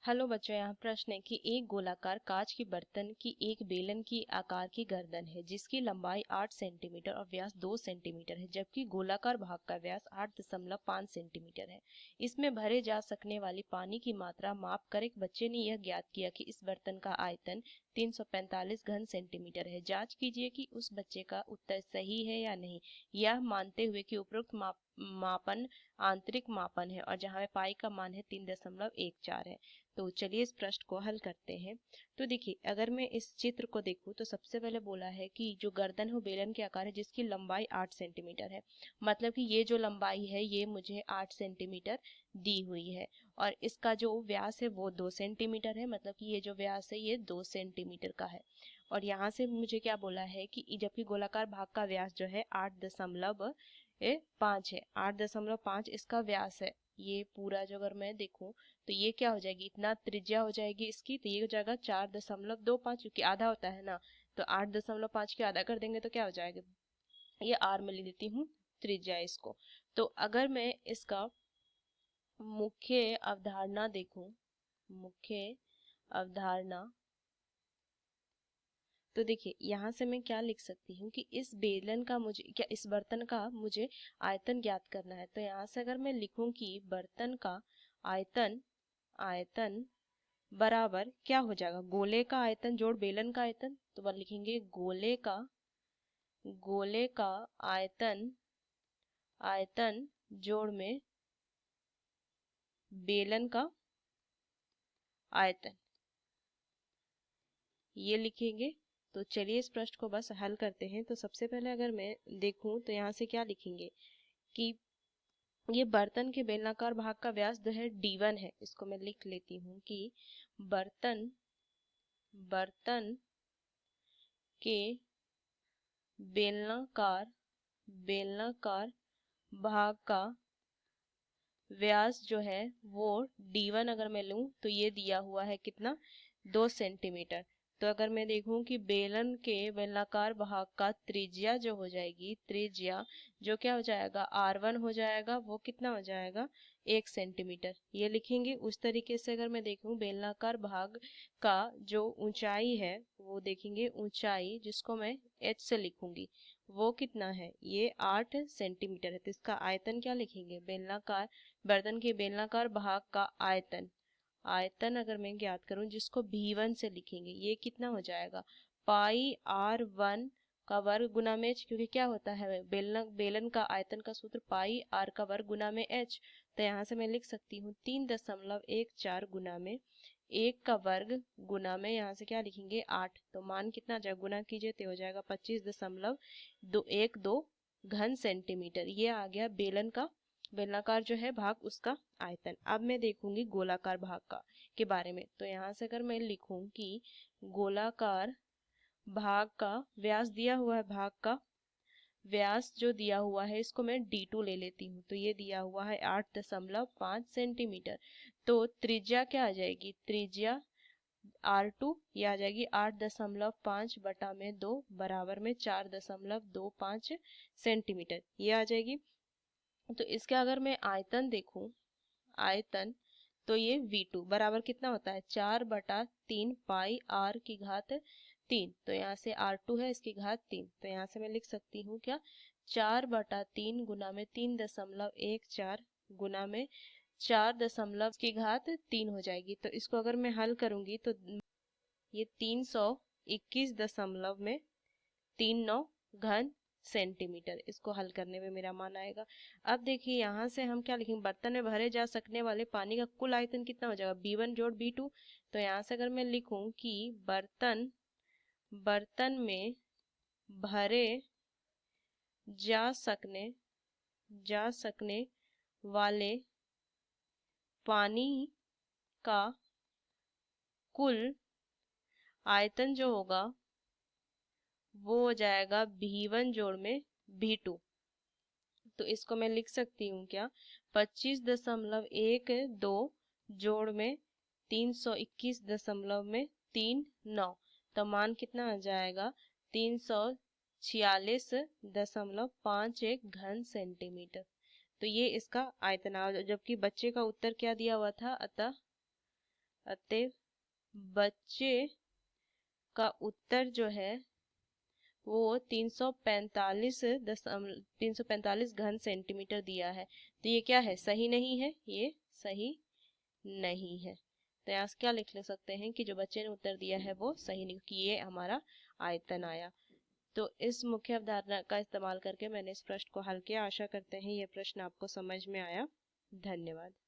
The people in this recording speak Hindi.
हेलो बच्चों, यहाँ प्रश्न है कि एक गोलाकार कांच के बर्तन की एक बेलन की आकार की गर्दन है जिसकी लंबाई 8 सेंटीमीटर और व्यास 2 सेंटीमीटर है, जबकि गोलाकार भाग का व्यास 8.5 सेंटीमीटर है। इसमें भरे जा सकने वाली पानी की मात्रा माप कर एक बच्चे ने यह ज्ञात किया कि इस बर्तन का आयतन 345 घन सेंटीमीटर है। जांच कीजिए कि उस बच्चे का उत्तर सही है या नहीं, यह मानते हुए कि उपरोक्त मापन आंतरिक मापन है और जहाँ पाई का मान है 3.14 है। तो चलिए इस प्रश्न को हल करते हैं। तो देखिए, अगर मैं इस चित्र को देखूं तो सबसे पहले बोला है कि जो गर्दन है वो बेलन के आकार है जिसकी लंबाई 8 सेंटीमीटर है। मतलब कि ये जो लंबाई है ये मुझे 8 सेंटीमीटर दी हुई है और इसका जो व्यास है वो 2 सेंटीमीटर है। मतलब कि ये जो व्यास है ये 2 सेंटीमीटर का है। और यहाँ से मुझे क्या बोला है कि जबकि गोलाकार भाग का व्यास जो है 8.5 है, 8.5 इसका व्यास है। ये पूरा जो अगर मैं देखूं तो ये क्या हो जाएगी, इतना त्रिज्या हो जाएगी इसकी, तो ये हो जाएगा 4.25, क्योंकि आधा होता है ना। तो 8.5 के आधा कर देंगे तो क्या हो जाएगा, ये आर में ले लेती हूँ त्रिज्या इसको। तो अगर मैं इसका मुख्य अवधारणा देखूं, मुख्य अवधारणा, तो देखिए यहाँ से मैं क्या लिख सकती हूँ कि इस बेलन का मुझे क्या, इस बर्तन का मुझे आयतन ज्ञात करना है। तो यहाँ से अगर मैं लिखूं कि बर्तन का आयतन, आयतन बराबर क्या हो जाएगा, गोले का आयतन जोड़ बेलन का आयतन। तो वह लिखेंगे गोले का आयतन, आयतन जोड़ में बेलन का आयतन, ये लिखेंगे। तो चलिए इस प्रश्न को बस हल करते हैं। तो सबसे पहले अगर मैं देखूं तो यहाँ से क्या लिखेंगे कि ये बर्तन के बेलनाकार भाग का व्यास जो है D1 है। इसको मैं लिख लेती हूँ कि बर्तन बर्तन के बेलनाकार बेलनाकार भाग का व्यास जो है वो D1 अगर मैं लूं तो ये दिया हुआ है कितना, 2 सेंटीमीटर। तो अगर मैं देखूं कि बेलन के बेलनाकार भाग का त्रिज्या जो हो जाएगी, त्रिज्या जो क्या हो जाएगा R1 हो जाएगा, वो कितना हो जाएगा 1 सेंटीमीटर, ये लिखेंगे। उस तरीके से अगर मैं देखूं बेलनाकार भाग का जो ऊंचाई है वो देखेंगे, ऊंचाई जिसको मैं h से लिखूंगी वो कितना है, ये 8 सेंटीमीटर है। तो इसका आयतन क्या लिखेंगे, बेलनाकार बर्तन के बेलनाकार भाग का आयतन, आयतन अगर मैं ज्ञात करूं जिसको B1 से लिखेंगे, ये कितना हो जाएगा पाई R1 का वर्ग गुना में h, क्योंकि क्या होता है बेलन का आयतन का सूत्र पाई R का वर्ग गुना में h। तो यहाँ से मैं लिख सकती हूँ 3.14 गुना में 1 का वर्ग गुना में यहाँ से क्या लिखेंगे 8। तो मान कितना आ जाएगा, गुना कीजिए तो हो जाएगा 25.12 घन सेंटीमीटर। ये आ गया बेलन का, बेलनाकार जो है भाग उसका आयतन। अब मैं देखूंगी गोलाकार भाग का के बारे में। तो यहाँ से अगर मैं लिखूं कि गोलाकार भाग का व्यास दिया हुआ है, भाग का व्यास जो दिया हुआ है इसको मैं D2 ले लेती हूँ। तो ये दिया हुआ है 8.5 सेंटीमीटर। तो त्रिज्या क्या आ जाएगी, त्रिज्या R2 ये आ जाएगी 8.5 बटा में 2 बराबर में 4.25 सेंटीमीटर, ये आ जाएगी। तो इसका अगर मैं आयतन देखूं, आयतन, तो ये V2 बराबर कितना होता है 4/3 पाई R की घात 3। तो यहाँ से R2 है, इसकी घात 3। तो यहाँ से मैं लिख सकती हूँ क्या, 4/3 गुना में 3.14 गुना में 4 की घात 3 हो जाएगी। तो इसको अगर मैं हल करूंगी तो ये 321.39 घन सेंटीमीटर, इसको हल करने में मेरा मान आएगा। अब देखिए यहाँ से हम क्या लिखेंगे, बर्तन में भरे जा सकने वाले पानी का कुल आयतन कितना हो जाएगा, B1 जोड़ B2। तो यहाँ से अगर मैं लिखूं कि बर्तन में भरे जा सकने वाले पानी का कुल आयतन जो होगा वो हो जाएगा B1 जोड़ में B2। तो इसको मैं लिख सकती हूँ क्या, 25.12 जोड़ में 321.39। तो मान कितना आ जाएगा 346.51 घन सेंटीमीटर। तो ये इसका आयतन, जबकि बच्चे का उत्तर क्या दिया हुआ था, अतः अतः बच्चे का उत्तर जो है वो 345 घन सेंटीमीटर दिया है। तो ये क्या है, सही नहीं है, ये सही नहीं है। तो यहाँ से क्या लिख ले सकते हैं कि जो बच्चे ने उत्तर दिया है वो सही नहीं, क्योंकि ये हमारा आयतन आया। तो इस मुख्य अवधारणा का इस्तेमाल करके मैंने इस प्रश्न को हल किया। आशा करते हैं ये प्रश्न आपको समझ में आया। धन्यवाद।